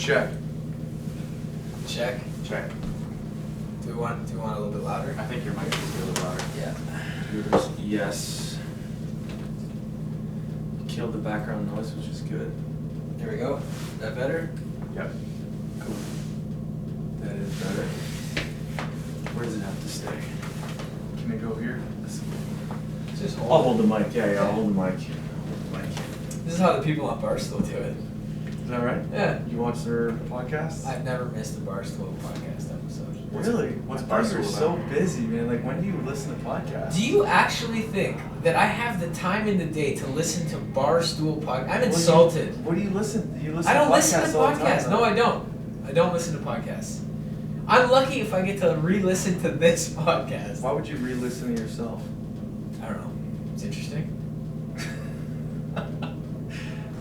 Check. Check. Check. Do we want a little bit louder? I think your mic needs to be a little louder. Yeah. Computers, yes. Killed the background noise, which is good. There we go. Is that better? Yep. Cool. That is better. Where does it have to stay? Can it go here? Just hold. I'll hold the mic. Yeah, I'll hold the mic. This is how the people on Barstool do it. Is that right? Yeah. You watch their podcast? I've never missed a Barstool podcast episode. Really? What's I thought you were Barstool so about? busy, man. Like, when do you listen to podcasts? Do you actually think that I have the time in the day to listen to Barstool podcast? I'm insulted. What do you listen? Do you listen I don't to listen to podcasts all the time, podcasts. No, I don't. I don't listen to podcasts. I'm lucky if I get to re-listen to this podcast. Why would you re-listen to yourself? I don't know. It's interesting.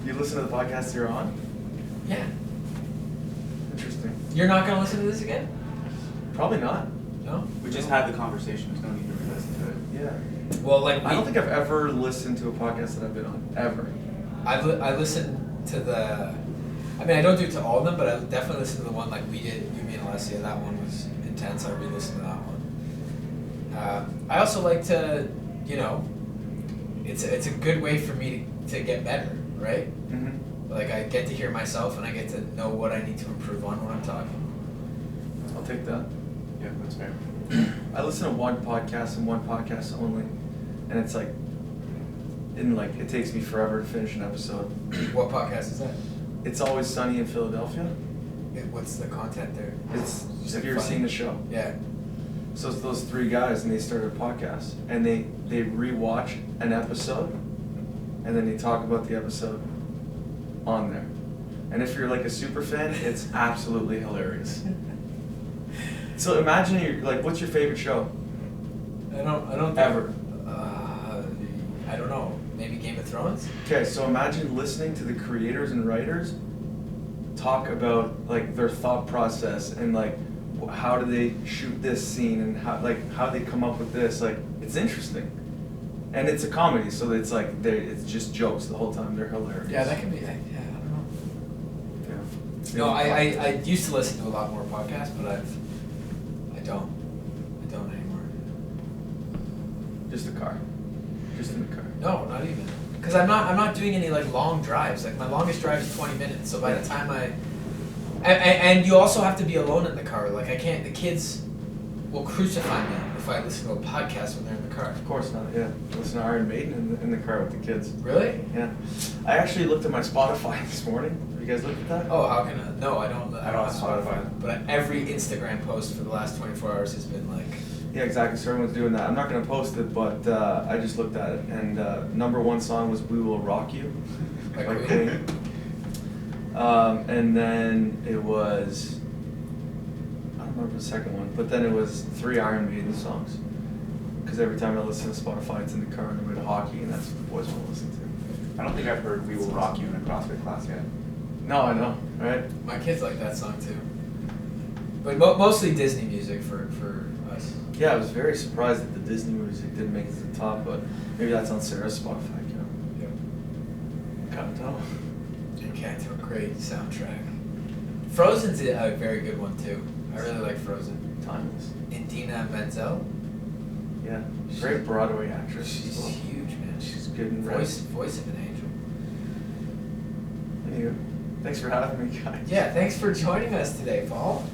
You listen to the podcast you're on? Yeah. Interesting. You're not gonna listen to this again? Probably not. No. We just had the conversation. There's no need to re-listen to it. Yeah. Well, like I don't think I've ever listened to a podcast that I've been on. Ever. I listened to the. I mean, I don't do it to all of them, but I definitely listen to the one like we did, you, me, and Alessia. That one was intense. I re-listened to that one. I also like to, it's a good way for me to get better, right? Mm-hmm. Like I get to hear myself and I get to know what I need to improve on when I'm talking. I'll take that. Yeah, that's fair. I listen to one podcast and one podcast only, and it's like, it takes me forever to finish an episode. What podcast is that? It's Always Sunny in Philadelphia. What's the content there? It's Is have it you ever funny? seen the show? Yeah. So it's those three guys, and they started a podcast, and they rewatch an episode, and then they talk about the episode on there. And if you're like a super fan, it's absolutely hilarious. So imagine you're like, what's your favorite show? I don't think, Ever. I don't know. Maybe Game of Thrones. Okay, so imagine listening to the creators and writers talk about like their thought process and like how do they shoot this scene and how they come up with this. Like, it's interesting, and it's a comedy, so it's like it's just jokes the whole time. They're hilarious. Yeah, that can be. Yeah, I don't know. Yeah. No, I used to listen to a lot more podcasts, but I don't anymore. Just the car. Just in the car. No, not even. Because I'm not doing any like long drives. Like my longest drive is 20 minutes. So by the time and you also have to be alone in the car. Like I can't. The kids will crucify me if I listen to a podcast when they're in the car. Of course not. Yeah. Listen to Iron Maiden in the car with the kids. Really? Yeah. I actually looked at my Spotify this morning. Have you guys looked at that? Oh, how can I? No, I don't. I don't have Spotify. Spotify. But every Instagram post for the last 24 hours has been like. Yeah, exactly. So everyone's doing that. I'm not going to post it, but I just looked at it, and number one song was "We Will Rock You" By by Queen. Queen. And then it was, I don't remember the second one, but then it was 3 Iron Maiden songs. Because every time I listen to Spotify, it's in the car on the way to hockey, and that's what the boys want to listen to. I don't think I've heard "We Will Rock You" in a CrossFit class yet. No, I know, right? My kids like that song too. But mostly Disney music for us. Yeah, I was very surprised that the Disney music didn't make it to the top, but maybe that's on Sarah's Spotify account. Yep. Can't tell. Encanto, a great soundtrack. Frozen's a very good one too. I really like Frozen. Timeless. Indina Menzel. Yeah, great Broadway actress. She's as well. huge, man. She's good in Voice of an angel. Anywho, thanks for having me, guys. Yeah, thanks for joining us today, Paul.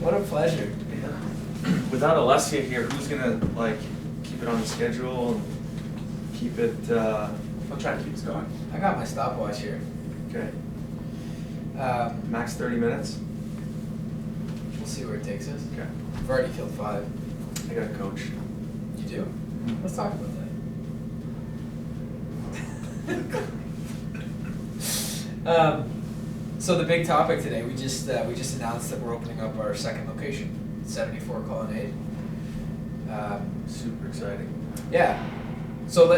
What a pleasure. Yeah. Without Alessia here, who's gonna like keep it on the schedule and keep it? I'll try to keep us going. I got my stopwatch here. Okay. Max 30 minutes. We'll see where it takes us. Okay. I've already killed 5. I got a coach. You do? Let's talk about that. So the big topic today, we just announced that we're opening up our second location, 74 Colonnade. Super exciting. Yeah. So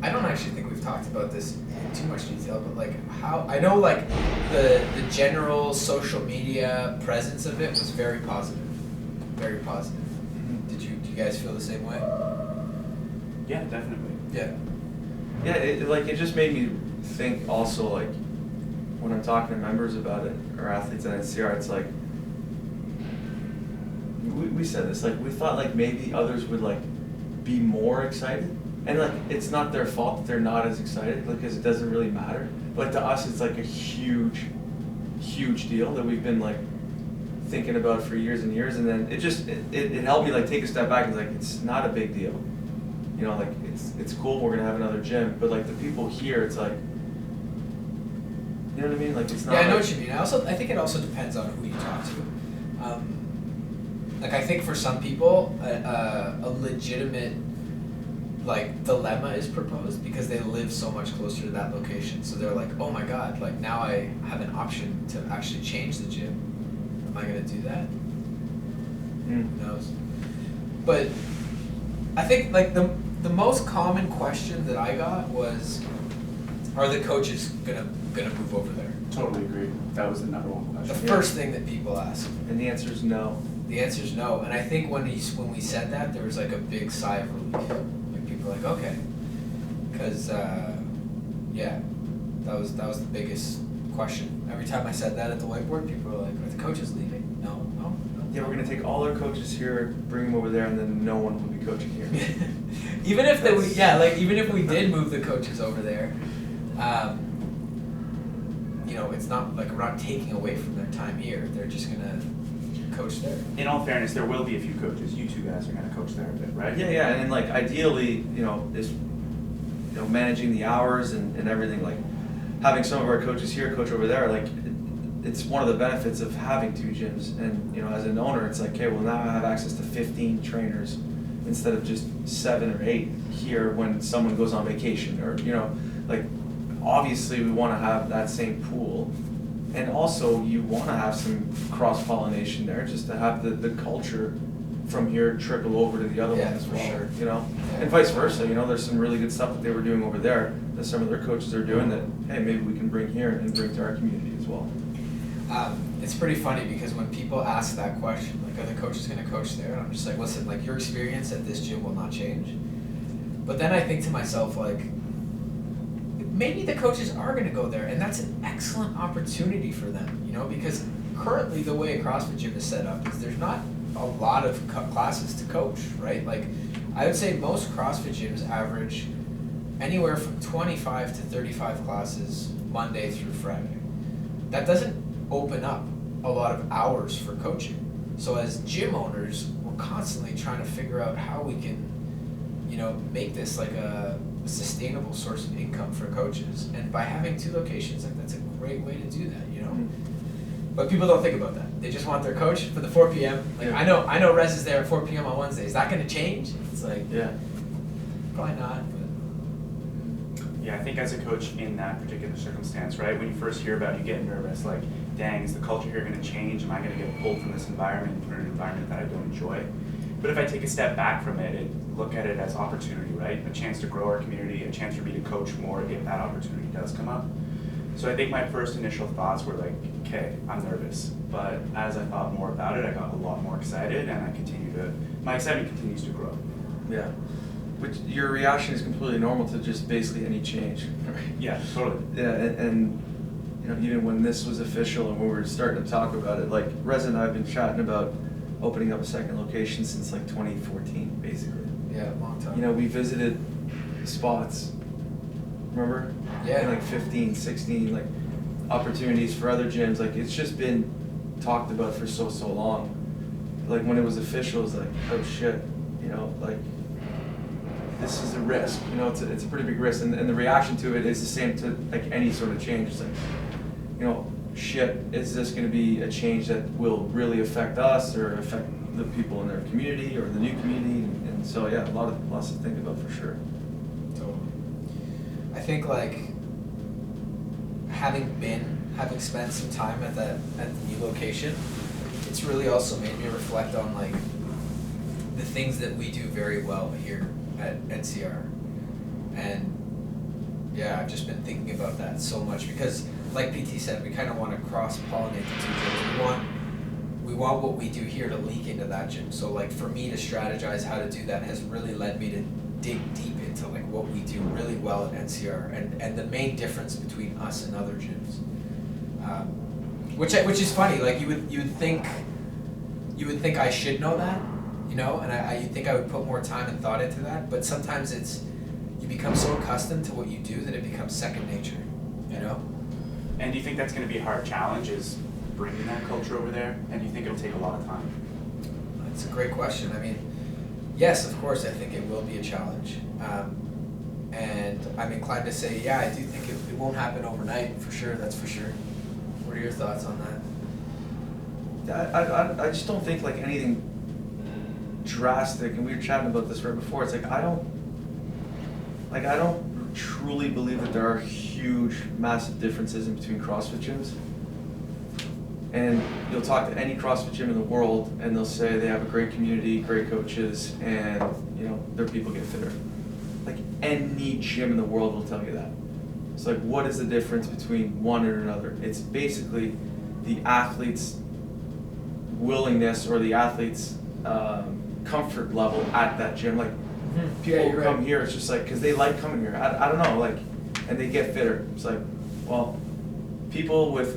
I don't actually think we've talked about this in too much detail, but like how I know like the general social media presence of it was very positive. Very positive. Mm-hmm. Do you guys feel the same way? Yeah, definitely. Yeah. Yeah, it just made me think also like when I'm talking to members about it, or athletes at NCR, it's like, we said this, like, we thought like maybe others would like be more excited, and like it's not their fault that they're not as excited, because it doesn't really matter. But to us, it's like a huge deal that we've been like thinking about for years and years, and then it helped me like take a step back and like, it's not a big deal, you know, like it's cool, we're gonna have another gym, but like the people here, it's like, you know what I mean, like it's not. Yeah, I know like, what you mean. I think it also depends on who you talk to. Like I think for some people, a legitimate like dilemma is proposed because they live so much closer to that location. So they're like, oh my god, like now I have an option to actually change the gym. Am I gonna do that? Who knows? But I think like the most common question that I got was, are the coaches gonna move over there? Totally agree. That was the number one The question. first thing that people ask. and the answer is no. The answer is no, and I think when we said that, there was like a big sigh of relief. Like people were like, okay, because yeah, that was the biggest question. Every time I said that at the whiteboard, people were like, are the coaches leaving? No. Yeah, we're gonna take all our coaches here, bring them over there, and then no one will be coaching here. Even if even if we did move the coaches over there, you know, it's not like we're not taking away from their time here. They're just gonna coach there. In all fairness, there will be a few coaches. You two guys are going to coach there a bit, right? Yeah, and then like ideally, you know, is, you know, managing the hours and everything, like having some of our coaches here coach over there, like it's one of the benefits of having two gyms. And you know, as an owner, it's like, okay, well now I have access to 15 trainers instead of just 7 or 8 here when someone goes on vacation, or you know, like obviously we want to have that same pool. And also, you want to have some cross-pollination there, just to have the culture from here trickle over to the other one as for well, sure. you know? And vice versa, you know, there's some really good stuff that they were doing over there that some of their coaches are doing that, hey, maybe we can bring here and bring to our community as well. It's pretty funny because when people ask that question, like, are the coaches going to coach there? And I'm just like, listen, like, your experience at this gym will not change. But then I think to myself, like, maybe the coaches are going to go there, and that's an excellent opportunity for them, you know, because currently the way a CrossFit gym is set up is there's not a lot of classes to coach, right? Like, I would say most CrossFit gyms average anywhere from 25 to 35 classes Monday through Friday. That doesn't open up a lot of hours for coaching. So as gym owners, we're constantly trying to figure out how we can, you know, make this like a sustainable source of income for coaches, and by having 2 locations, like that's a great way to do that, you know. But people don't think about that. They just want their coach for the 4 p.m. Like Yeah. I know Rez is there at 4 p.m. on Wednesday. Is that going to change? It's like Yeah. probably not. But Yeah, I think as a coach in that particular circumstance, right, when you first hear about it, you get nervous, like, dang, is the culture here going to change? Am I going to get pulled from this environment for an environment that I don't enjoy? But if I take a step back from it and look at it as opportunity, right, a chance to grow our community, a chance for me to coach more if that opportunity does come up. So I think my first initial thoughts were like, okay, I'm nervous. But as I thought more about it, I got a lot more excited, and my excitement continues to grow. Yeah. Which your reaction is completely normal to just basically any change. Right? Yeah, totally. Yeah, and you know, even when this was official and when we were starting to talk about it, like Reza and I have been chatting about opening up a second location since like 2014, basically. yeah, long time. You know, we visited spots, remember? Yeah. In like 15, 16, like opportunities for other gyms. Like it's just been talked about for so long. Like when it was official, it was like, oh shit, you know, like this is a risk. You know, it's a pretty big risk, and the reaction to it is the same to like any sort of change. It's like, you know, shit, is this going to be a change that will really affect us or affect the people in their community or the new community? And so yeah, lots to think about for sure. Totally. I think like having spent some time at the new location, it's really also made me reflect on like the things that we do very well here at NCR. And yeah, I've just been thinking about that so much because like PT said, we kind of want to cross-pollinate the 2 gyms. We want what we do here to leak into that gym. So like for me to strategize how to do that has really led me to dig deep into like what we do really well at NCR and the main difference between us and other gyms. Which is funny. Like you would think I should know that, you know, and you'd think I would put more time and thought into that. But sometimes you become so accustomed to what you do that it becomes second nature, you know. And do you think that's going to be a hard challenge, is bringing that culture over there? And do you think it'll take a lot of time? That's a great question. I mean, yes, of course, I think it will be a challenge. And I'm inclined to say, yeah, I do think it won't happen overnight, for sure, that's for sure. What are your thoughts on that? I just don't think like anything drastic, and we were chatting about this right before, it's like I don't truly believe that there are huge, massive differences in between CrossFit gyms. And you'll talk to any CrossFit gym in the world and they'll say they have a great community, great coaches, and you know, their people get fitter. Like any gym in the world will tell you that. It's like, what is the difference between one and another? It's basically the athlete's willingness or the athlete's comfort level at that gym. Like people who come here, it's just like, because they like coming here. I don't know, like, and they get fitter. It's like, well, people with,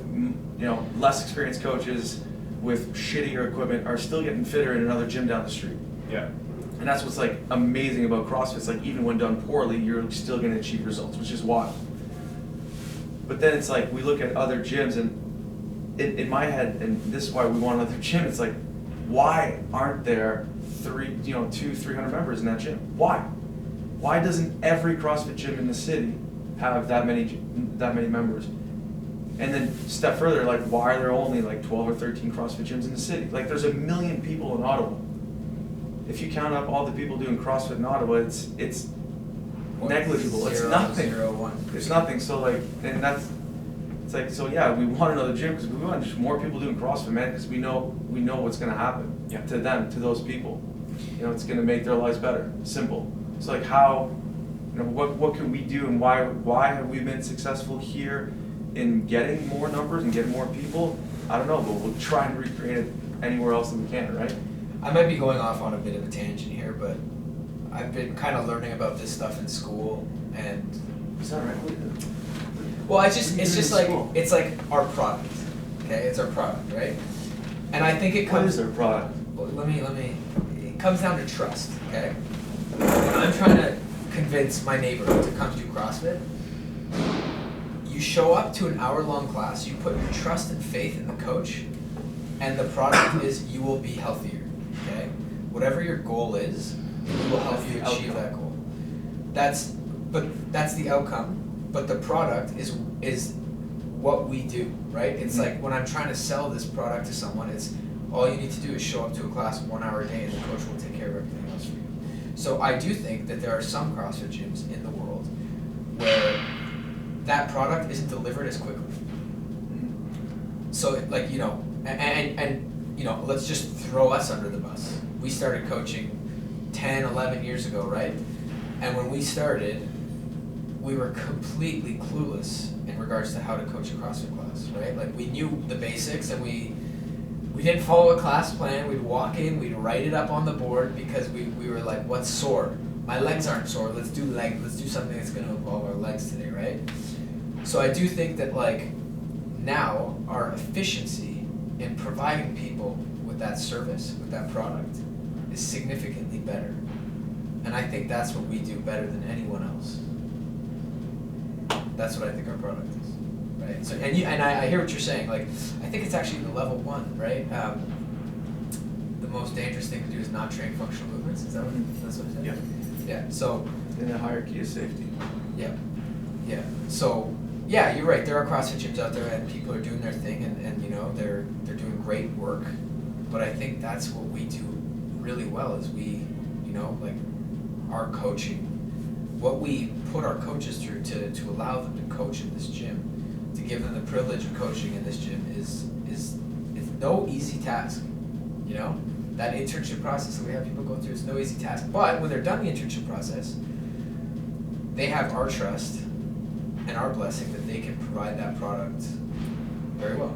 you know, less experienced coaches with shittier equipment are still getting fitter in another gym down the street. Yeah. And that's what's like amazing about CrossFit. It's like even when done poorly, you're still going to achieve results, which is wild. But then it's like we look at other gyms, and in my head, and this is why we want another gym. It's like, why aren't there 200-300 members in that gym? Why? Why doesn't every CrossFit gym in the city have that many members? And then step further, like, why are there only like 12 or 13 CrossFit gyms in the city? Like, there's 1 million people in Ottawa. If you count up all the people doing CrossFit in Ottawa, it's negligible. It's nothing. 0.01. It's nothing. So like, and it's like, so yeah, we want another gym because we want just more people doing CrossFit, man, because we know what's going to happen to them, to those people. You know, it's going to make their lives better. Simple. So like, how, you know, what can we do, and why have we been successful here in getting more numbers and getting more people? I don't know, but we'll try and recreate it anywhere else that we can, right? I might be going off on a bit of a tangent here, but I've been kind of learning about this stuff in school, and Is that right? well, it's just like it's like our product, okay? It's our product, right? And I think it comes. What is our product? Well, let me. It comes down to trust, okay? When I'm trying to convince my neighbor to come do CrossFit, you show up to an hour-long class, you put your trust and faith in the coach, and the product is you will be healthier, okay? Whatever your goal is, it will help you achieve that goal. That's the outcome, but the product is what we do, right? It's like when I'm trying to sell this product to someone, it's all you need to do is show up to a class 1 hour a day and the coach will take care of everything else for you. So I do think that there are some CrossFit gyms in the world where that product isn't delivered as quickly. So like, you know, and you know, let's just throw us under the bus. We started coaching 10, 11 years ago, right? And when we started, we were completely clueless in regards to how to coach a CrossFit class, right? Like we knew the basics and we didn't follow a class plan. We'd walk in, we'd write it up on the board because we were like, what's sore? My legs aren't sore, let's do something that's gonna involve our legs today, right? So I do think that like now our efficiency in providing people with that service, with that product, is significantly better. And I think that's what we do better than anyone else. That's what I think our product is, right? So and I hear what you're saying. Like I think it's actually the level 1, right? The most dangerous thing to do is not train functional movements. Is that that's what it said? Yeah. Yeah. So In the hierarchy of safety. yeah, yeah. So yeah, you're right. There are CrossFit gyms out there, and people are doing their thing, and you know they're doing great work. But I think that's what we do really well is we, you know, like our coaching, what we put our coaches through to allow them to coach in this gym, to give them the privilege of coaching in this gym is no easy task. You know, that internship process that we have people go through is no easy task. But when they're done the internship process, they have our trust and our blessing that they can provide that product very well.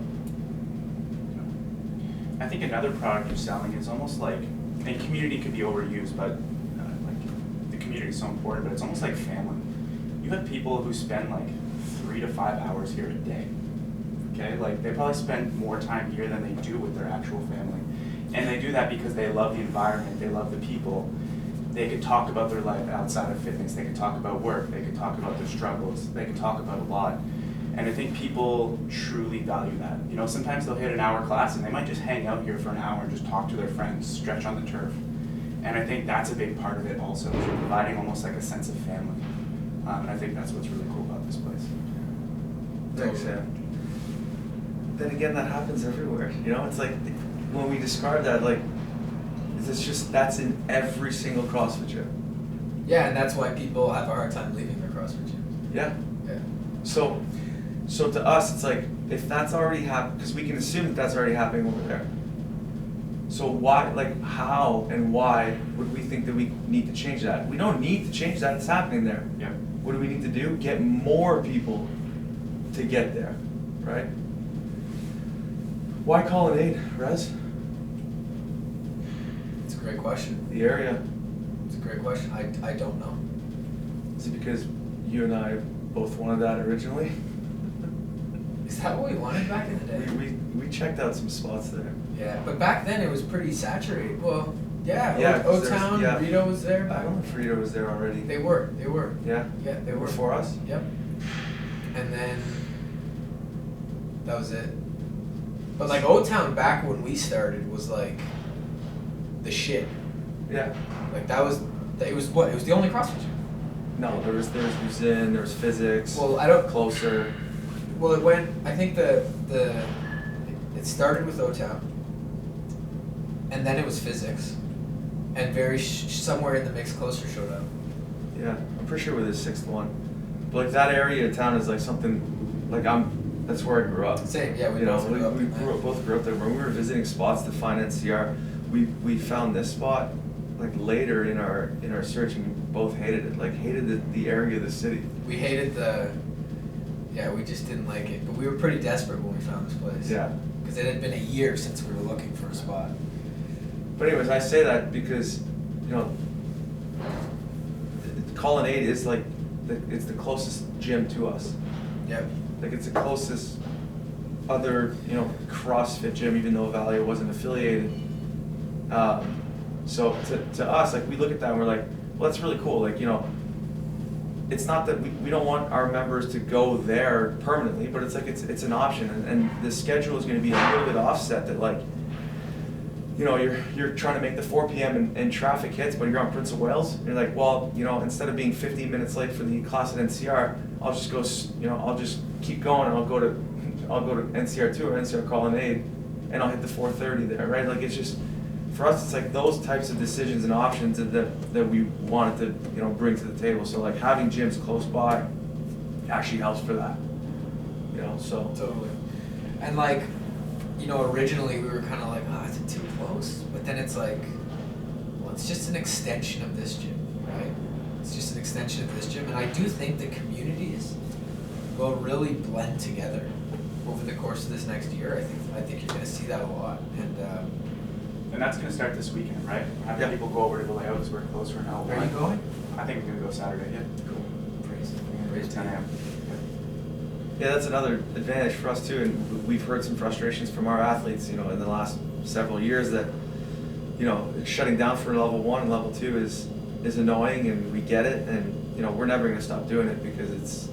I think another product you're selling is almost like, and community could be overused, but like the community is so important, but it's almost like family. You have people who spend like 3 to 5 hours here a day, okay? Like, they probably spend more time here than they do with their actual family. And they do that because they love the environment, they love the people. They could talk about their life outside of fitness, they could talk about work, they could talk about their struggles, they could talk about a lot. And I think people truly value that. You know, sometimes they'll hit an hour class and they might just hang out here for an hour and just talk to their friends, stretch on the turf. And I think that's a big part of it also, is you're providing almost like a sense of family. And I think that's what's really cool about this place. Thanks, Sam. Then again, that happens everywhere. You know, it's like when we describe that, like, it's just, that's in every single CrossFit gym. Yeah, and that's why people have a hard time leaving their CrossFit gym. Yeah. Yeah. So to us, it's like, if that's already happened, because we can assume that that's already happening over there. So why, like, how and why would we think that we need to change that? We don't need to change that, it's happening there. Yeah. What do we need to do? Get more people to get there, right? Why Colonnade, Rez? It's a great question. The area. It's a great question. I don't know. Is it because you and I both wanted that originally? Is that what we wanted back in the day? We checked out some spots there. Yeah, but back then it was pretty saturated. Well, yeah, Yeah, 'cause there's- O-Town, yeah. Rito was there I back don't know if Rito was there already. They were. Yeah? Yeah, they were. Before us? Yep. And then that was it. But like O-Town back when we started was like the shit. Yeah. Like it was what? It was the only CrossFit gym. No, there was Zen, there was physics. Well, I don't. Closer. Well, it went. I think it started with O-Town, and then it was physics, and somewhere in the mix, Closer showed up. Yeah, I'm pretty sure we're the sixth one. But like that area of town is like something, like that's where I grew up. Same, yeah. We both grew up there. When we were visiting spots to find NCR, we found this spot like later in our search, and we both hated it. Like hated the area of the city. We hated we just didn't like it. But we were pretty desperate when we found this place. Yeah. Because it had been a year since we were looking for a spot. But anyways, I say that because, you know, Colonnade is like, it's the closest gym to us. Yep. Like it's the closest other, you know, CrossFit gym, even though Valley wasn't affiliated. So to us, like we look at that and we're like, well, that's really cool. Like, you know, it's not that we don't want our members to go there permanently, but it's like it's an option, and the schedule is going to be a little bit offset. That like, you know, you're trying to make the 4 p.m. and traffic hits, but you're on Prince of Wales. And you're like, well, you know, instead of being 15 minutes late for the class at NCR, I'll just go, you know, I'll just keep going and I'll go to NCR 2 or NCR Colonnade, and I'll hit the 4:30 there, right? Like it's just. For us, it's like those types of decisions and options that we wanted to, you know, bring to the table. So like having gyms close by actually helps for that, you know. So totally. And like, you know, originally we were kind of like, oh, is it too close? But then it's like, well, it's just an extension of this gym, right? It's just an extension of this gym, and I do think the communities will really blend together over the course of this next year. I think you're going to see that a lot, And that's going to start this weekend, right? Having people go over to the layouts, we're close for now. Where are you going? I think we're going to go Saturday, yeah. Cool. Praise 10 a.m. yeah, that's another advantage for us too. And we've heard some frustrations from our athletes, you know, in the last several years that, you know, shutting down for level 1 and level 2 is annoying, and we get it. And you know, we're never going to stop doing it because it's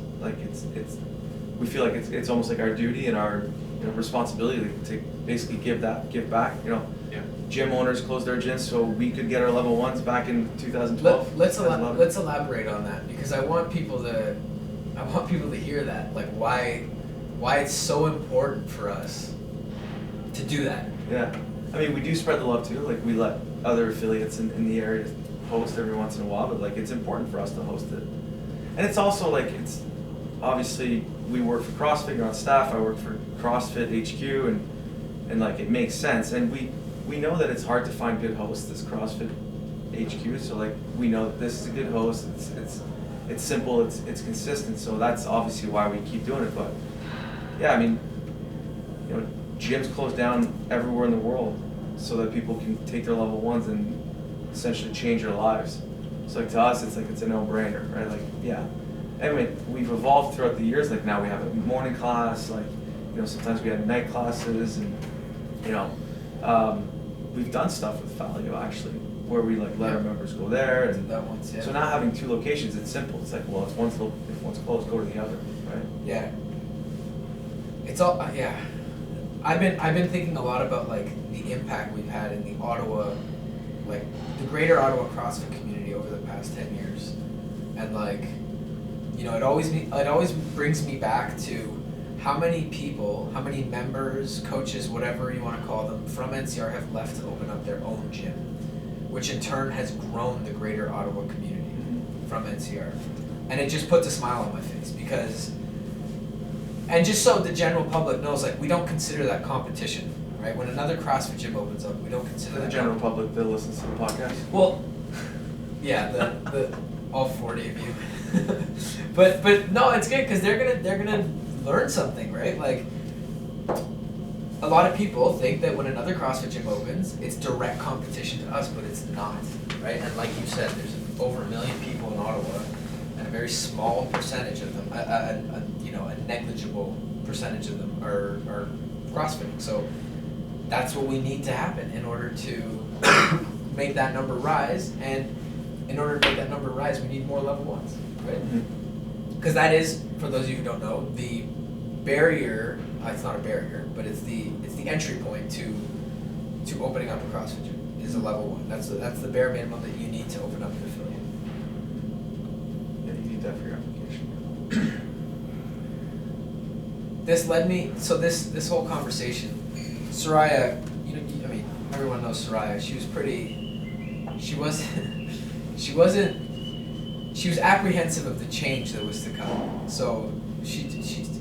we feel like it's almost like our duty and our, you know, responsibility to basically give back. You know. Yeah. Gym owners closed their gyms so we could get our level 1s back in 2012. Let's elaborate on that, because I want people to hear that, like why it's so important for us to do that. Yeah, I mean, we do spread the love too. Like we let other affiliates in the area host every once in a while, but like it's important for us to host it. And it's also like, it's obviously we work for CrossFit, you're on staff. I work for CrossFit HQ, and like it makes sense. And we know that it's hard to find good hosts as CrossFit HQ, so like we know that this is a good host. It's simple, it's consistent, so that's obviously why we keep doing it. But yeah, I mean, you know, gyms close down everywhere in the world so that people can take their level 1s and essentially change their lives. So like to us, it's like it's a no-brainer, right? Like yeah. Anyway, we've evolved throughout the years. Like now we have a morning class, like, you You know, sometimes we had night classes, and you know, we've done stuff with Value actually, where we like let our members go there, and that once, yeah. so now having two locations, it's simple. It's like, well, if one's closed, go to the other, right? Yeah. It's all yeah. I've been thinking a lot about like the impact we've had in the Ottawa, like the greater Ottawa CrossFit community over the past 10 years, and like, you know, it always brings me back to how many people, how many members, coaches, whatever you want to call them, from NCR have left to open up their own gym, which in turn has grown the greater Ottawa community from NCR. And it just puts a smile on my face because, and just so the general public knows, like, we don't consider that competition, right? When another CrossFit gym opens up, we don't consider For the that general public that listens to the podcast. Well, yeah, the all 40 of you. but no, it's good because they're gonna learn something, right? Like, a lot of people think that when another CrossFit gym opens, it's direct competition to us, but it's not, right? And like you said, there's over 1 million people in Ottawa, and a very small percentage of them, a negligible percentage of them are CrossFit. So that's what we need to happen in order to make that number rise. And in order to make that number rise, we need more level ones, right? Because that is, for those of you who don't know, the barrier. It's not a barrier, but it's the entry point to opening up a CrossFit gym is a level 1. That's the bare minimum that you need to open up an affiliate. Yeah, you need that for your application. This led me, so this whole conversation, Soraya, I mean, everyone knows Soraya. She was apprehensive of the change that was to come. So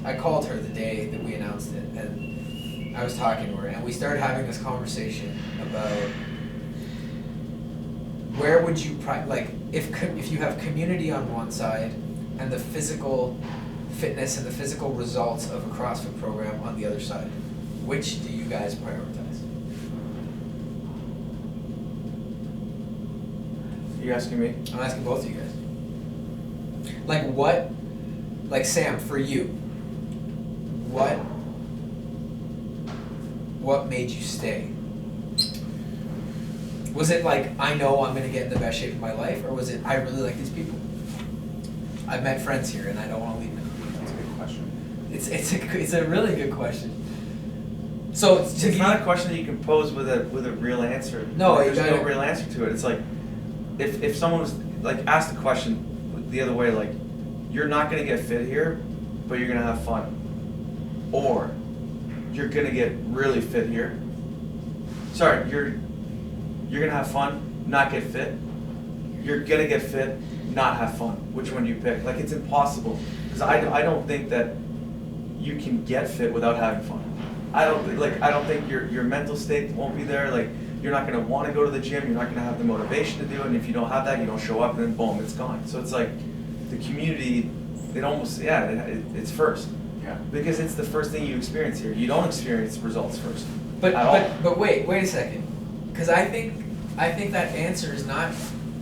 I called her the day that we announced it, and I was talking to her, and we started having this conversation about where would you like if you have community on one side and the physical fitness and the physical results of a CrossFit program on the other side, which do you guys prioritize? You asking me? I'm asking both of you guys. Like Sam, for you, what made you stay? Was it like, I know I'm gonna get in the best shape of my life, or was it, I really like these people? I've met friends here and I don't wanna leave them. That's a good question. It's a really good question. So it's not a question that you can pose with a real answer. No, there's no real answer to it. It's like, if someone was like asked the question the other way, like, you're not gonna get fit here, but you're gonna have fun, or you're gonna get really fit here. Sorry, you're gonna have fun, not get fit. You're gonna get fit, not have fun. Which one do you pick? Like, it's impossible, because I don't think that you can get fit without having fun. I don't think your mental state won't be there. Like, you're not gonna want to go to the gym. You're not gonna have the motivation to do it. And if you don't have that, you don't show up, and then boom, it's gone. So it's like the community. It almost it's first. Yeah. Because it's the first thing you experience here. You don't experience results first. But wait a second, because I think that answer is not.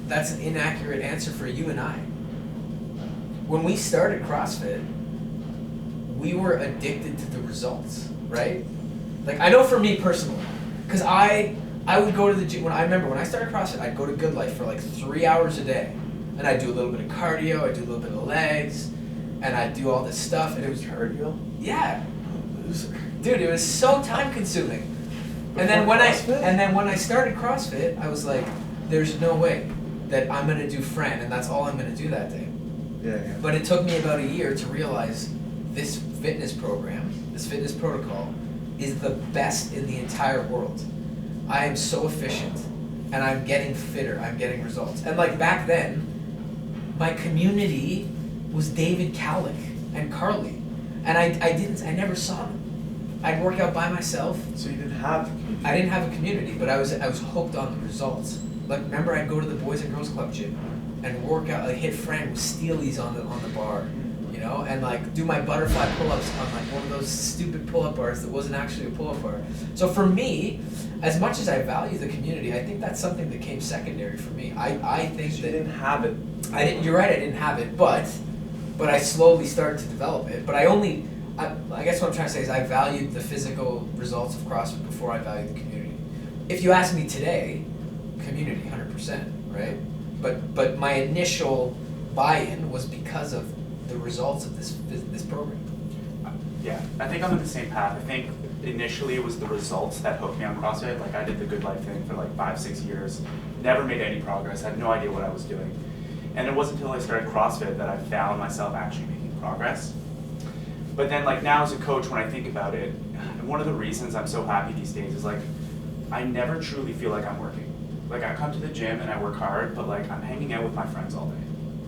That's an inaccurate answer for you and I. When we started CrossFit, we were addicted to the results, right? Like, I know for me personally, because I would go to the gym. When I started CrossFit, I'd go to Good Life for like 3 hours a day, and I'd do a little bit of cardio, I'd do a little bit of legs, and I'd do all this stuff, and it was cardio. Yeah, Loser. dude, it was so time consuming. And then when I started CrossFit, I was like, there's no way that I'm gonna do Fran, and that's all I'm gonna do that day. Yeah. But it took me about a year to realize this fitness program, this fitness protocol, is the best in the entire world. I am so efficient, and I'm getting fitter, I'm getting results. And like back then, my community was David Calick and Carly, and I never saw them. I'd work out by myself. So you didn't have a community. I didn't have a community, but I was hooked on the results. Like, remember, I'd go to the Boys and Girls Club gym and work out, like hit Fran with Steelies on the bar, you know, and like do my butterfly pull-ups on like one of those stupid pull-up bars that wasn't actually a pull-up bar. So for me, as much as I value the community, I think that's something that came secondary for me. I think that you didn't have it. You're right, I didn't have it, but I slowly started to develop it. But I only I guess what I'm trying to say is I valued the physical results of CrossFit before I valued the community. If you ask me today, community, 100%, right? But my initial buy-in was because of the results of this program. Yeah, I think I'm on the same path. I think initially it was the results that hooked me on CrossFit. Like I did the Good Life thing for like 5-6 years, never made any progress, had no idea what I was doing. And it wasn't until I started CrossFit that I found myself actually making progress. But then like now as a coach, when I think about it, one of the reasons I'm so happy these days is like, I never truly feel like I'm working. Like I come to the gym and I work hard, but like I'm hanging out with my friends all day.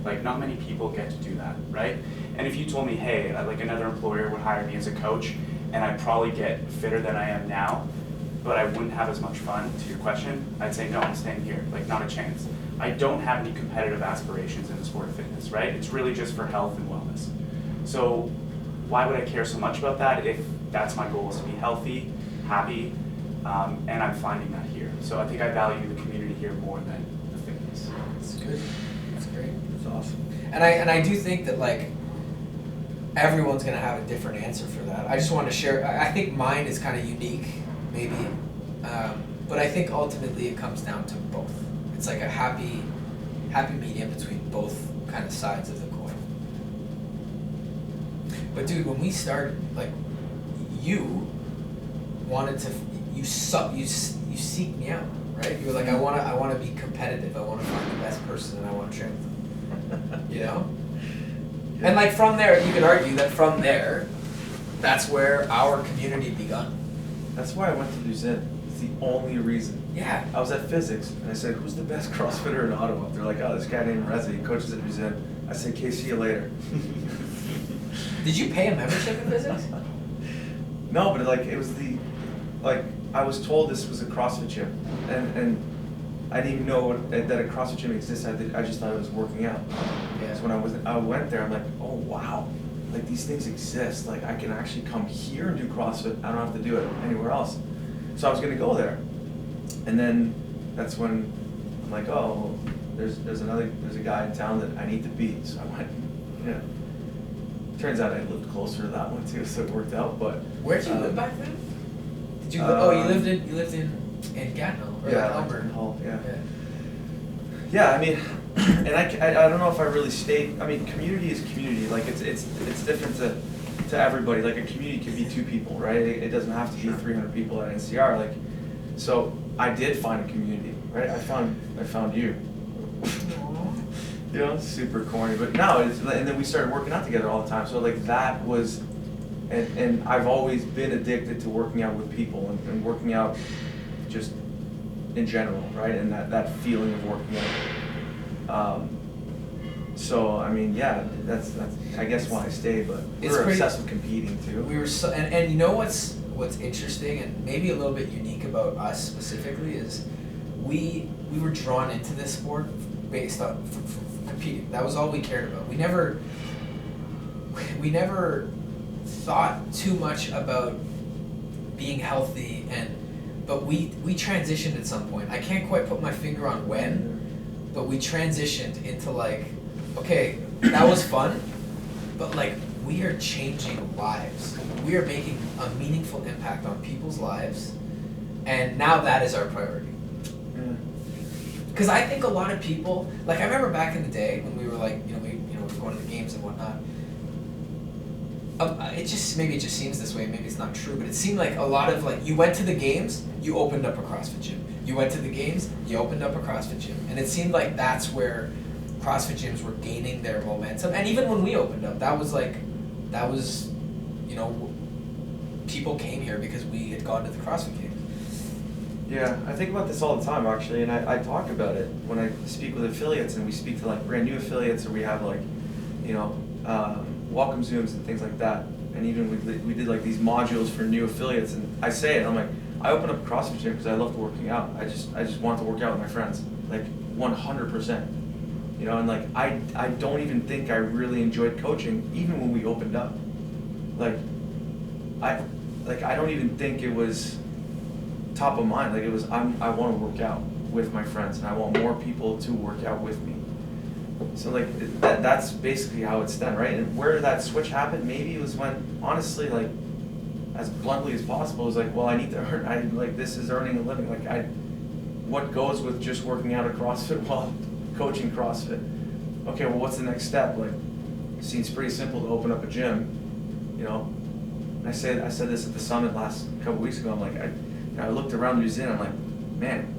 Like not many people get to do that, right? And if you told me, hey, like another employer would hire me as a coach and I'd probably get fitter than I am now, but I wouldn't have as much fun, to your question, I'd say no, I'm staying here, like not a chance. I don't have any competitive aspirations in the sport of fitness, right? It's really just for health and wellness. So why would I care so much about that if that's my goal, is to be healthy, happy, and I'm finding that here. So I think I value the community here more than the fitness. That's good. That's great. It's awesome. And I do think that like everyone's gonna have a different answer for that. I just want to share. I think mine is kind of unique, maybe, but I think ultimately it comes down to both. It's like a happy medium between both kind of sides of the coin. But dude, when we started, like, you wanted to, you seek me out, right? You were like, I want to be competitive. I want to find the best person, and I want to train with them. You know? Yeah. And like from there, you could argue that from there, that's where our community begun. That's why I went to Luzin. It's the only reason. Yeah. I was at physics, and I said, who's the best CrossFitter in Ottawa? They're like, oh, this guy named Reza, he coaches at Luzin. I said, okay, see you later. Did you pay a membership in physics? No, but like it was I was told this was a CrossFit gym, and I didn't even know that a CrossFit gym existed. I just thought it was working out. Yeah. So when I went there, I'm like, oh wow, like these things exist. Like I can actually come here and do CrossFit. I don't have to do it anywhere else. So I was gonna go there, and then that's when I'm like, oh, there's a guy in town that I need to beat. So I went, yeah. Turns out I lived closer to that one too, so it worked out. But where did you live back then? Did you? You lived in Gatineau or yeah, Alberta? Hull, yeah. Yeah, I mean, and I don't know if I really stayed. I mean, community is community. Like it's different to everybody. Like a community can be 2 people, right? It doesn't have to be 300 people at NCR. Like, so I did find a community, right? I found you. You know, super corny, but no, and then we started working out together all the time. So like that was, and I've always been addicted to working out with people and working out just in general, right? And that feeling of working out. So I mean, yeah, that's I guess why I stayed, but we were obsessed with competing too. We were so, and you know what's interesting and maybe a little bit unique about us specifically is we were drawn into this sport based on competing. That was all we cared about. We never thought too much about being healthy, but we transitioned at some point. I can't quite put my finger on when, but we transitioned into like, okay, that was fun, but like we are changing lives. We are making a meaningful impact on people's lives, and now that is our priority. Because I think a lot of people, like I remember back in the day when we were like, we were going to the games and whatnot. It just seems this way. Maybe it's not true, but it seemed like a lot of like you went to the games, you opened up a CrossFit gym. You went to the games, you opened up a CrossFit gym, and it seemed like that's where CrossFit gyms were gaining their momentum. And even when we opened up, that was people came here because we had gone to the CrossFit games. Yeah, I think about this all the time actually, and I talk about it when I speak with affiliates, and we speak to like brand new affiliates, or we have like, welcome Zooms and things like that. And even we did like these modules for new affiliates, and I say it, I'm like, I opened up a CrossFit gym because I loved working out. I just wanted to work out with my friends, like 100%. And like I don't even think I really enjoyed coaching even when we opened up. I don't even think it was top of mind. Like it was, I want to work out with my friends, and I want more people to work out with me. So like that's basically how it stemmed, right? And where that switch happened, maybe it was when, honestly, like as bluntly as possible, it was like, well, I need to earn. This is earning a living. What goes with just working out at CrossFit while coaching CrossFit? Okay, well, what's the next step? Like, it seems pretty simple to open up a gym, you know. And I said this at the summit couple weeks ago. I'm like, I looked around the museum. I'm like, man.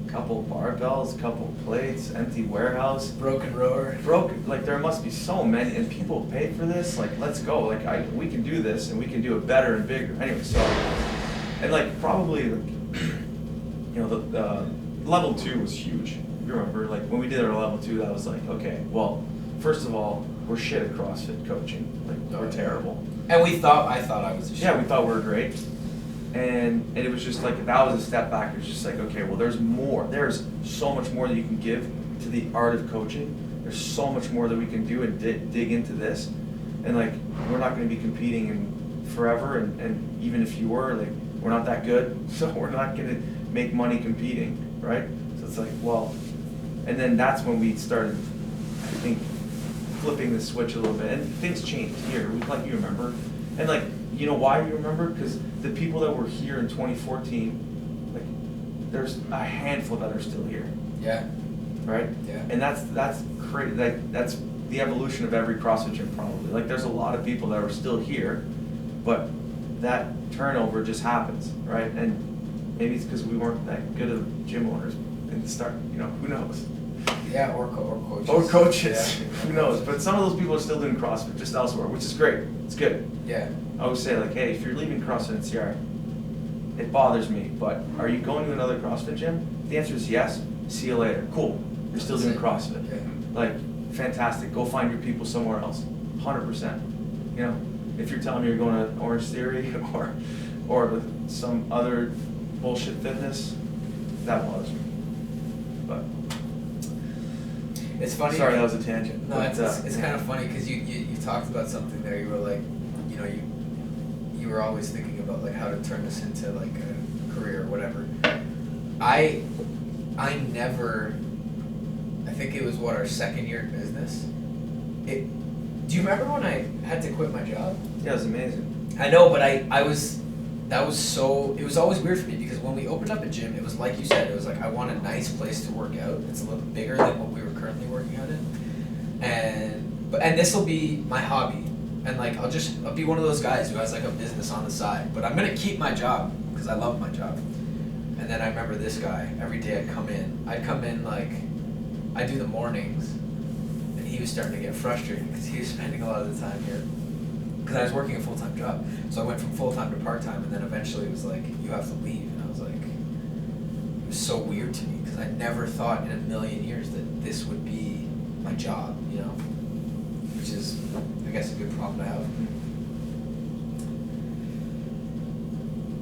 Couple barbells, couple plates, empty warehouse, broken rower. Like there must be so many, and people pay for this. Like, let's go. Like, we can do this, and we can do it better and bigger. Anyway, so, and like probably, you know, the level 2 was huge. You remember, like when we did our level 2, that was like, okay, well, first of all, we're shit at CrossFit coaching. Like, we're terrible. And I thought I was a shit. Yeah, we thought we were great. And it was just like, that was a step back. It was just like, okay, well, there's more. There's so much more that you can give to the art of coaching. There's so much more that we can do and dig into this. And like, we're not going to be competing in forever. And even if you were, like, we're not that good. So we're not going to make money competing, right? So it's like, well, and then that's when we started, I think, flipping the switch a little bit. And things changed here, like you remember. And like, you know why you remember? Because the people that were here in 2014, like, there's a handful that are still here. Yeah. Right? Yeah. And that's crazy. That's the evolution of every CrossFit gym probably. Like, there's a lot of people that are still here, but that turnover just happens, right? And maybe it's because we weren't that good of gym owners in the start. You know, who knows? Yeah, or coaches. Or coaches. Yeah. Who knows? But some of those people are still doing CrossFit just elsewhere, which is great. It's good. Yeah. I always say, like, hey, if you're leaving CrossFit NCR, it bothers me, but are you going to another CrossFit gym? The answer is yes. See you later. Cool. You're still doing CrossFit. Yeah. Like, fantastic. Go find your people somewhere else. 100%. You know, if you're telling me you're going to Orange Theory or some other bullshit fitness, that bothers me. But it's funny. Sorry, that was a tangent. No, but, it's kind of funny because you talked about something there. You were like, you know, you were always thinking about like how to turn this into like a career or whatever. I never. I think it was our second year in business. Do you remember when I had to quit my job? Yeah, it was amazing. I know, but it was always weird for me because when we opened up a gym, it was like you said, it was like, I want a nice place to work out. It's a little bigger than what we were currently working out in. And this will be my hobby. And like, I'll be one of those guys who has like a business on the side, but I'm going to keep my job because I love my job. And then I remember this guy, every day I'd come in like, I do the mornings, and he was starting to get frustrated because he was spending a lot of the time here. Because I was working a full-time job. So I went from full-time to part-time, and then eventually it was like, you have to leave. And I was like, it was so weird to me, because I never thought in a million years that this would be my job, you know? Which is, I guess, a good problem to have.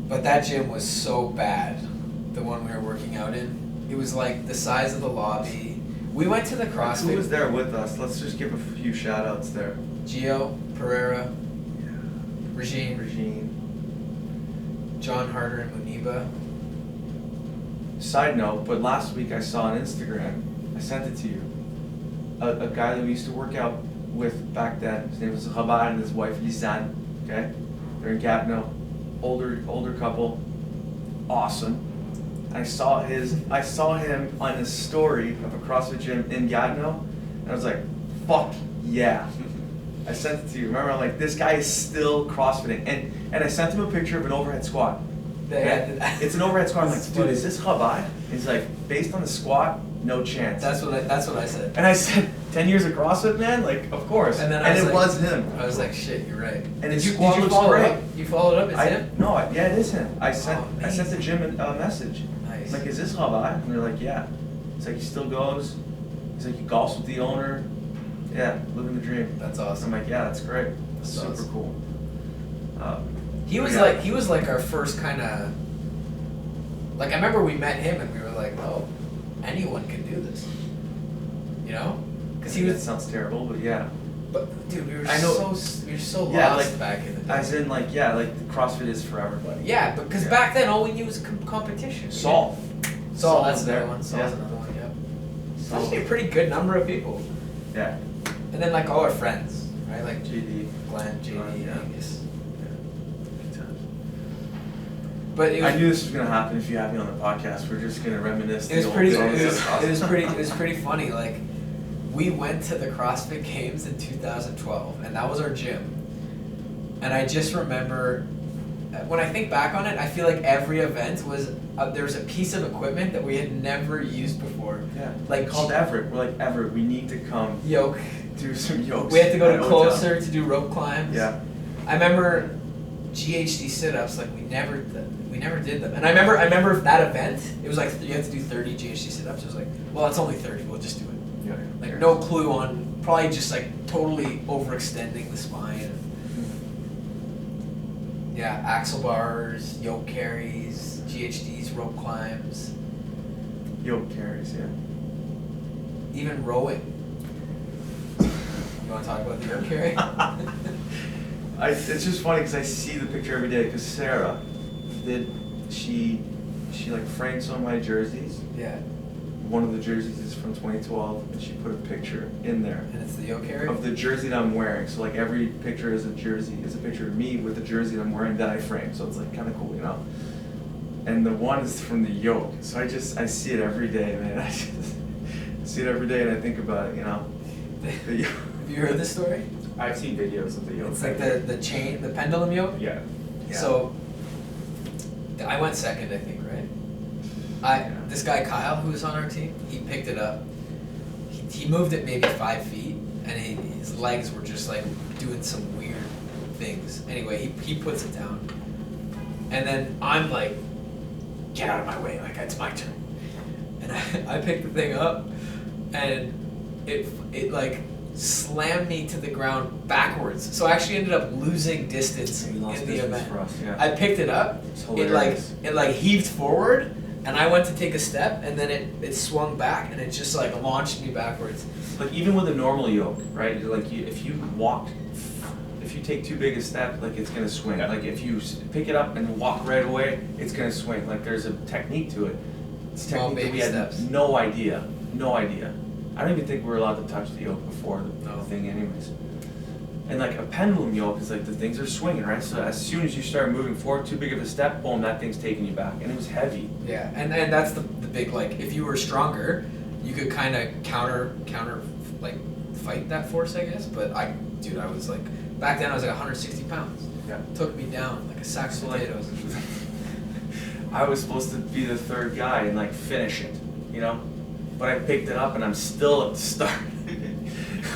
But that gym was so bad, the one we were working out in. It was like the size of the lobby. We went to the CrossFit. Who was there with us? Let's just give a few shout-outs there. Gio, Pereira, Regine, John Harder, and Muniba. Side note, but last week I saw on Instagram, I sent it to you, a guy that we used to work out with back then. His name was Chabad and his wife Lizanne. Okay, they're in Gatineau, older couple, awesome. I saw him on a story of a CrossFit gym in Gatineau, and I was like, fuck yeah. I sent it to you. Remember, I'm like, this guy is still CrossFitting. And I sent him a picture of an overhead squat. Okay? It's an overhead squat. I'm like, dude, is this Chabad? He's like, based on the squat, no chance. That's what I said. And I said, 10 years of CrossFit, man? Like, of course. And then it was him. I was like, shit, you're right. And his squat looks great. You followed up? It's him? No, yeah, it is him. I sent amazing. the gym a message. Nice. Like, is this Chabad? And they're like, yeah. It's like, he still goes. He's like, he golfs with the owner. Yeah, living the dream. That's awesome. I'm like, yeah, that's great. That's super awesome. Cool. He was like our first kind of, like, I remember we met him and we were like, oh, anyone can do this, you know? Because he was. That sounds terrible, but yeah. But dude, we were so yeah, lost like, back in the day. As in, like, yeah, like CrossFit is for everybody. Yeah, because back then all we knew was competition. Saul, that's there. another one. Saul's Yeah. another one. Yep. Saul. Actually, a pretty good number of people. Yeah. And then like all our friends, right? Like JD. Glenn, JD, Yeah. Angus. Good times. But it was, I knew this was gonna happen if you had me on the podcast. We're just gonna reminisce. it was the old pretty. days. It was pretty funny. Like, we went to the CrossFit Games in 2012, and that was our gym. And I just remember, when I think back on it, I feel like every event was there was a piece of equipment that we had never used before. Yeah. Like Called Everett. We're like, Everett, we need to come yoke. do some yokes. We had to go at to a hotel. Closer to do rope climbs. Yeah. I remember GHD sit-ups, like we never did them. And I remember that event, it was like you had to do 30 GHD sit-ups. It was like, well, it's only 30, we'll just do it. Yeah. Like no clue on, probably just like totally overextending the spine. Yeah, axle bars, yoke carries, GHDs, rope climbs, Yoke carries, yeah. even rowing. You want to talk about the yoke carry? It's just funny because I see the picture every day because Sarah she like framed some of my jerseys. Yeah. One of the jerseys is from 2012 and she put a picture in there And it's the yoke carry? of the jersey that I'm wearing. So like every picture is a picture of me with the jersey that I'm wearing that I framed. So it's like kind of cool, you know? And the one is from the yoke. So I see it every day, man. I just see it every day and I think about it, you know? The yoke. Have you heard this story? I've seen videos of the yoke. It's like the chain, the pendulum yoke. Yeah. Yeah. So I went second, I think, right? This guy Kyle, who was on our team, he picked it up. He moved it maybe 5 feet, and his legs were just like doing some weird things. Anyway, he puts it down, and then I'm like, get out of my way, like it's my turn. And I picked the thing up, and it like slammed me to the ground backwards. So I actually ended up losing distance You in lost the distance event. for us, yeah. I picked it up. It's It like heaved forward, and I went to take a step, and then it swung back, and it just like launched me backwards. Like even with a normal yoke, right? Like if you take too big a step, like it's gonna swing. Like if you pick it up and walk right away, it's gonna swing. Like there's a technique to it. It's a Small technique that baby we had steps. no idea. I don't even think we were allowed to touch the yoke before the No. thing, anyways. And like a pendulum yoke is like the things are swinging, right? So as soon as you start moving forward, too big of a step, boom, that thing's taking you back, and it was heavy. Yeah, and that's the big, like, if you were stronger, you could kind of counter like fight that force, I guess. But I was like, back then I was like 160 pounds. Yeah. Took me down like a sack of So, like, potatoes. I was supposed to be the third guy and like finish it, you know? But I picked it up and I'm still at the start.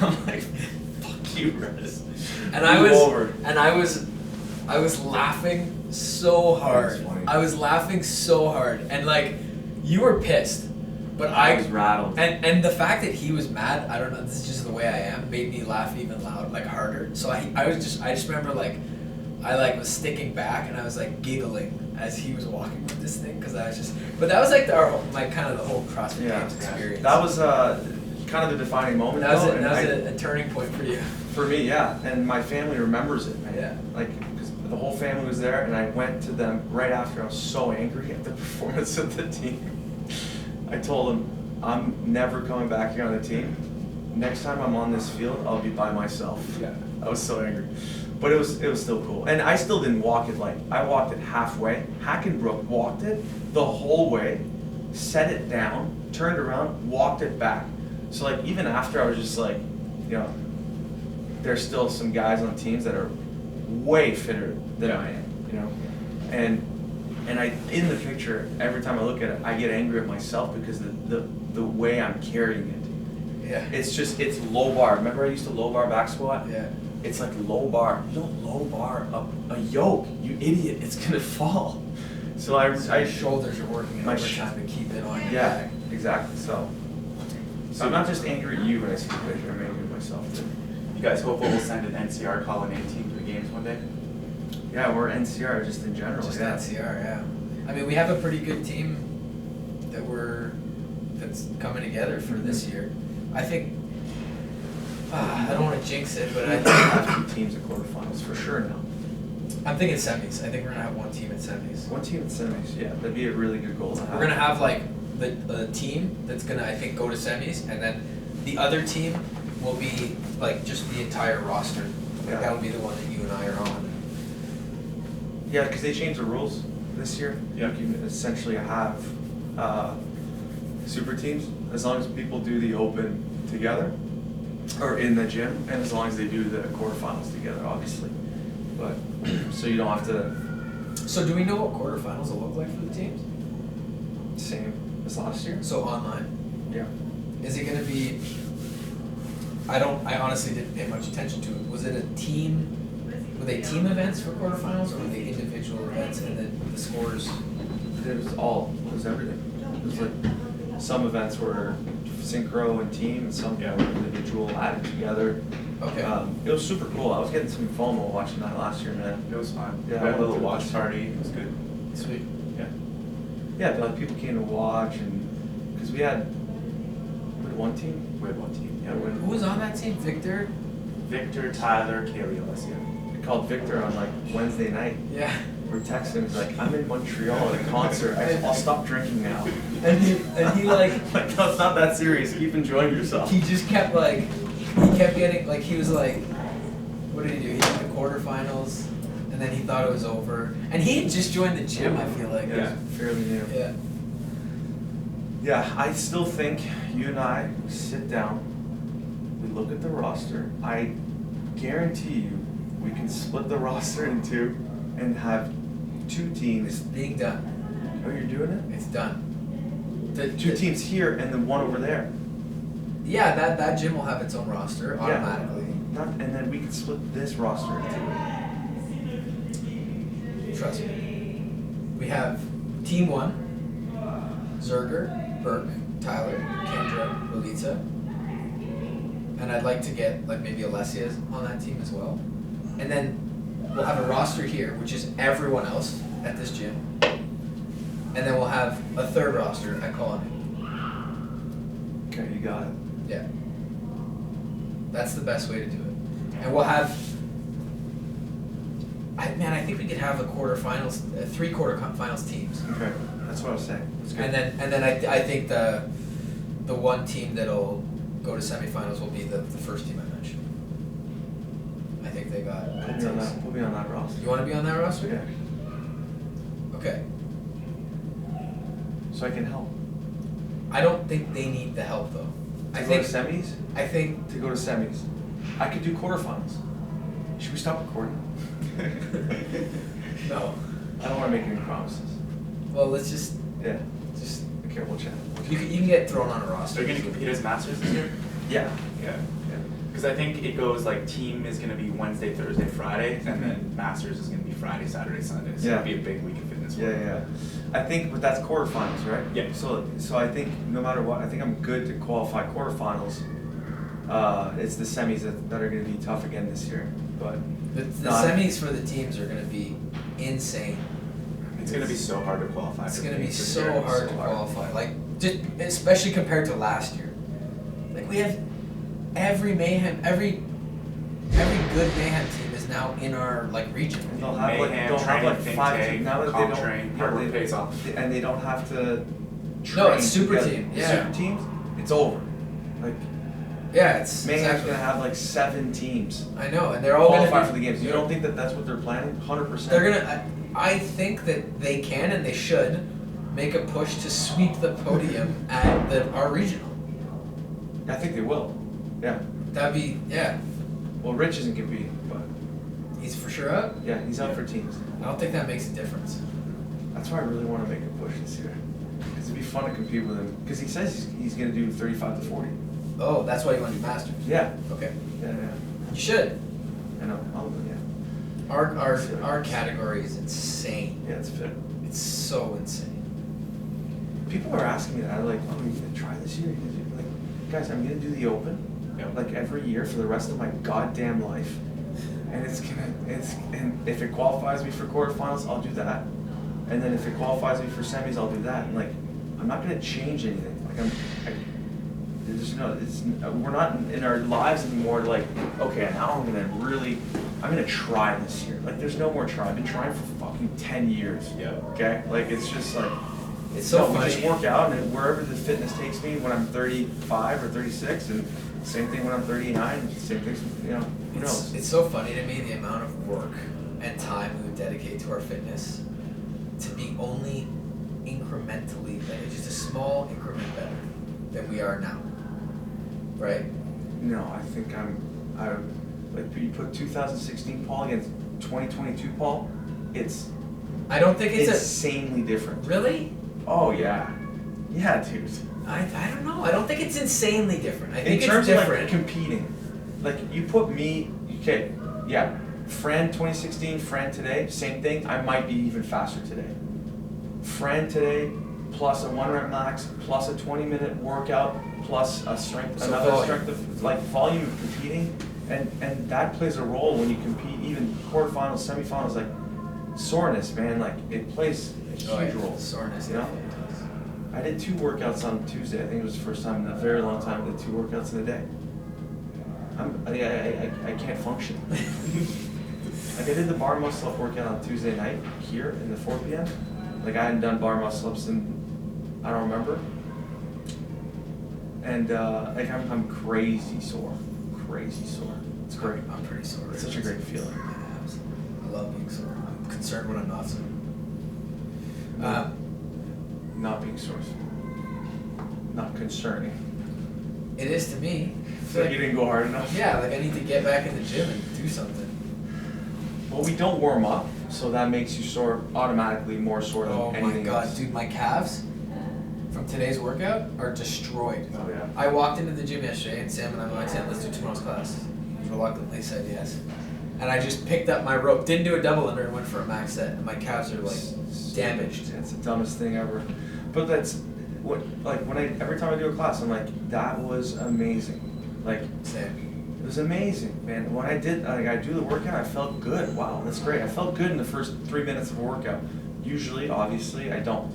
I'm like, fuck you, Rez. And I Move was I was laughing so hard. That's funny. I was laughing so hard, and like, you were pissed, but I was rattled. And the fact that he was mad, I don't know, this is just the way I am, made me laugh even like harder. So I just remember like, I like was sticking back and I was like giggling as he was walking with this thing, because I was just, but that was like kind of the whole CrossFit Games experience. That was kind of a defining moment. That was, though, it, and that was a turning point for you. For me, yeah, and my family remembers it, man. Yeah. Like, because the whole family was there, and I went to them right after. I was so angry at the performance of the team. I told them, I'm never coming back here on the team. Next time I'm on this field, I'll be by myself. Yeah. I was so angry. But it was still cool. And I still didn't walk it like, I walked it halfway. Hackenbrook walked it the whole way, set it down, turned around, walked it back. So like, even after I was just like, you know, there's still some guys on teams that are way fitter than I am, you know? And I, in the picture, every time I look at it, I get angry at myself because the way I'm carrying it. Yeah. It's low bar. Remember I used to low bar back squat? Yeah. It's like low bar. You don't low bar a yoke, you idiot. It's gonna fall. So Your shoulders are working my overtime to keep it on your yeah, back. exactly. So I'm not just angry at you when I see the picture. I'm angry at myself too. You guys hopeful we'll send an NCR Colonnade team to the games one day? Yeah, we're NCR just in general. Just yeah. NCR, yeah. I mean, we have a pretty good team that's coming together for this year. I think, I don't want to jinx it, but We have 2 teams at quarterfinals for sure now. I'm thinking semis. I think we're gonna have one team at semis. One team at semis, yeah, that'd be a really good goal to have. We're gonna have like the team that's gonna, I think, go to semis, and then the other team will be like just the entire roster. Like Yeah. that'll be the one that you and I are on. Yeah, because they changed the rules this year. Yeah. You can essentially have super teams as long as people do the open together or in the gym, and as long as they do the quarterfinals together, obviously. But so you don't have to So do we know what quarterfinals will look like for the teams? same as last year. So online. Yeah. Is it gonna be, I honestly didn't pay much attention to it. Was it a team, were they team events for quarterfinals or were they individual events and then the scores? It was everything. It was like some events were synchro and team, and some Yeah. were individual added together. Okay. It was super cool. I was getting some FOMO watching that last year, man. It was fun. Yeah, We had I a little went to watch this- party. It was good. Sweet. Yeah. Yeah, but like people came to watch, and because we had one team. We had one team. Yeah, we Who was on that team? Victor? Victor, Tyler, Kaylee, Alessia. called Victor on like Wednesday night. Yeah. We're texting. He's like, "I'm in Montreal at a concert. I'll stop drinking now." And he like, Like, no, it's not that serious. Keep enjoying yourself. he just kept like, he kept getting, like he was like, what did he do? He did the quarterfinals and then he thought it was over. And he had just joined the gym, I feel like. Yeah, fairly new. Yeah. Yeah, I still think you and I sit down, we look at the roster. I guarantee you we can split the roster in two and have two It's teams. being done. Oh, you're doing it? It's done. Two teams here and then one over there. Yeah, that gym will have its own roster Yeah. automatically. And then we can split this roster in two. Trust me. We have Team 1, Zerger, Burke, Tyler, Kendra, Lolita. And I'd like to get like maybe Alessia's on that team as well. And then we'll have a roster here, which is everyone else at this gym. And then we'll have a third roster at Colonnade. Okay, you got it. Yeah. That's the best way to do it. And we'll have, I think we could have a quarterfinals, 3 quarterfinals teams. Okay, that's what I was saying. That's good. And then I think the one team that'll go to semifinals will be the first team I mentioned. I think they got. Put me on that roster. You want to be on that roster? Yeah. Okay. So I can help. I don't think they need the help though. To I go think to semis? I think To go to semis. I could do quarterfinals. Should we stop recording? no. I don't want to make any promises. Well, let's just Yeah. Okay, we'll chat. you can get thrown on a roster. Are you going to compete as masters this year? Yeah. Yeah. Yeah. Because I think it goes like team is going to be Wednesday, Thursday, Friday, and then masters is going to be Friday, Saturday, Sunday. So Yeah. it'll be a big week of fitness. Yeah, yeah. I think, but that's quarterfinals, right? Yeah. So I think no matter what, I think I'm good to qualify quarterfinals. It's the semis that are going to be tough again this year, but The No, I- semis for the teams are going to be insane. It's going to be so hard to qualify. It's for going to be things this so year. hard to qualify. Like, just, especially compared to last year. Like we have every good mayhem team is now in our like region. And they'll have like Mayhem, they'll have like training, 5 think teams now that they tank, don't comp train, yeah, hard work they- pays off. and they don't have to train. No, it's super together. team, The yeah. Super teams, it's over. Like Yeah, it's Mayhem's exactly. gonna have like 7 teams I know, and they're all qualify gonna for the games. You don't think that that's what they're planning? 100%. They're gonna. I think that they can and they should make a push to sweep the podium at our regional. I think they will. Yeah. That'd be Well, Rich isn't competing, but He's for sure out. yeah, he's out for teams. I don't think that makes a difference. That's why I really want to make a push this year. Because it'd be fun to compete with him. Because he says he's going to do 35 to 40. Oh, that's why you want to do masters. Yeah. Okay. Yeah. You should. I know. Yeah. Our category is insane. Yeah, it's fit. It's so insane. People are asking me that. I'm like, oh, are you going to try this year? Like, guys, I'm going to do the Open. Yep. Like every year for the rest of my goddamn life. And and if it qualifies me for quarterfinals, I'll do that. And then if it qualifies me for semis, I'll do that. And like, I'm not gonna change anything. Like we're not in our lives anymore. Like, okay, now I'm gonna try this year. Like, there's no more try. I've been trying for fucking 10 years. Yeah. Okay. Like, it's just like, It's so We funny. just work out, and wherever the fitness takes me when I'm 35 or 36, and same thing when I'm 39, same thing, who knows? It's so funny to me the amount of work and time we would dedicate to our fitness to be only incrementally better, just a small increment better than we are now, right? No, I think like you put 2016 Paul against 2022 Paul, it's I don't think it's insanely different. Really? Oh yeah, dude. I don't know. I don't think it's insanely different. I think in terms it's of different. like competing, like you put me, okay, yeah, Fran 2016, Fran today, same thing. I might be even faster today. Fran today, plus a 1 rep max, plus a 20-minute workout, plus a strength, So another volume. strength of like volume of competing, and that plays a role when you compete. Even quarterfinals, semifinals, like soreness, man, like it plays a huge role. Soreness, you know. I did 2 workouts on Tuesday. I think it was the first time in a very long time I did 2 workouts in a day. I can't function. Like I did the bar muscle up workout on Tuesday night here in the 4 p.m. Like I hadn't done bar muscle ups in I don't remember. And like I'm crazy sore. It's great. I'm pretty sore. It's such a great feeling. I love being sore. I'm concerned when I'm not sore. Not being sore. Not concerning. It is to me. I feel So you didn't go hard enough? Yeah, like I need to get back in the gym and do something. Well, we don't warm up, so that makes you sore automatically more sore than anything Oh my god, else. dude, my calves from today's workout are destroyed. Oh yeah. I walked into the gym yesterday and Sam and I were like, Sam, let's do tomorrow's class. He reluctantly said yes. And I just picked up my rope, didn't do a double under, and went for a max set. And my calves are like damaged. It's the dumbest thing ever. But that's what, like every time I do a class, I'm like, that was amazing. Like, Same. it was amazing, man. When I did, like, I do the workout, I felt good. Wow, that's great. I felt good in the first 3 minutes of a workout. Usually, obviously, I don't.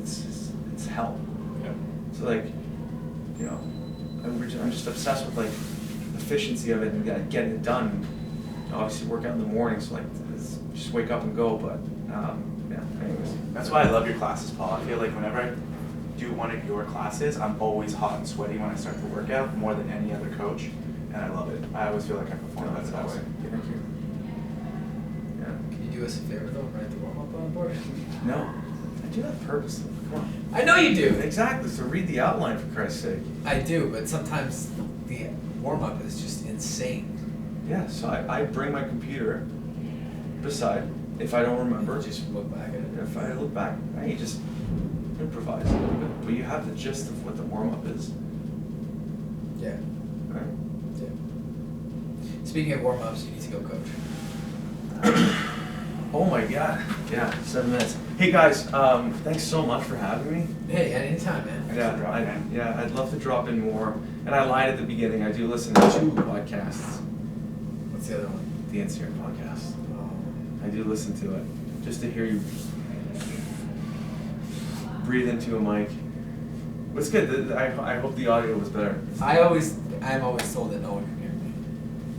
It's hell. Yeah. So like, you know, I'm just obsessed with like efficiency of it and getting it done. Obviously, work out in the morning, so like just wake up and go. But yeah. Anyways, That's why I love your classes, Paul. I feel like whenever I do one of your classes, I'm always hot and sweaty when I start the workout, more than any other coach, and I love it. I always feel like I perform better that way. Thank you. Yeah. Can you do us a favor though and write the warm up on the board? No, I do that purposely. Come on. I know you do. Exactly. So read the outline for Christ's sake. I do, but sometimes the warm up is just insane. Yeah. So I bring my computer beside if I don't remember. Just look back at it. If I look back, you just improvise a little bit, but you have the gist of what the warm up is, Yeah. right? Yeah. Speaking of warm ups, you need to go, coach. Oh my God! Yeah, 7 minutes. Hey guys, thanks so much for having me. Hey, at any time, man. Thanks for dropping in. I'd love to drop in more. And I lied at the beginning. I do listen to 2 podcasts. What's the other one? The NCR Podcast. Oh. I do listen to it just to hear you breathe into a mic. But it's good. I hope the audio was better. I'm always told that no one can hear me.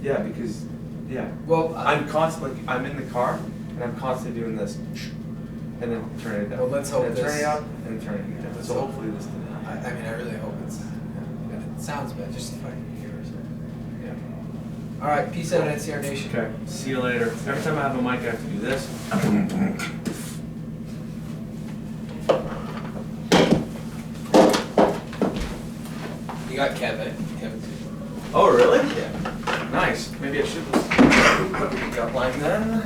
Yeah, because Well, I'm constantly I'm in the car and I'm constantly doing this, and then turn it down. Well, let's hope and then turn this- it out and then turn it down. let's So hope- hopefully this didn't happen. I mean, I really hope it's. It sounds bad, just if I can hear it. Yeah. All right, peace out, NCR Nation. Okay. See you later. Every time I have a mic, I have to do this. You got Kevin. Kevin. Oh really? Yeah. Nice. Maybe I should put the outline then.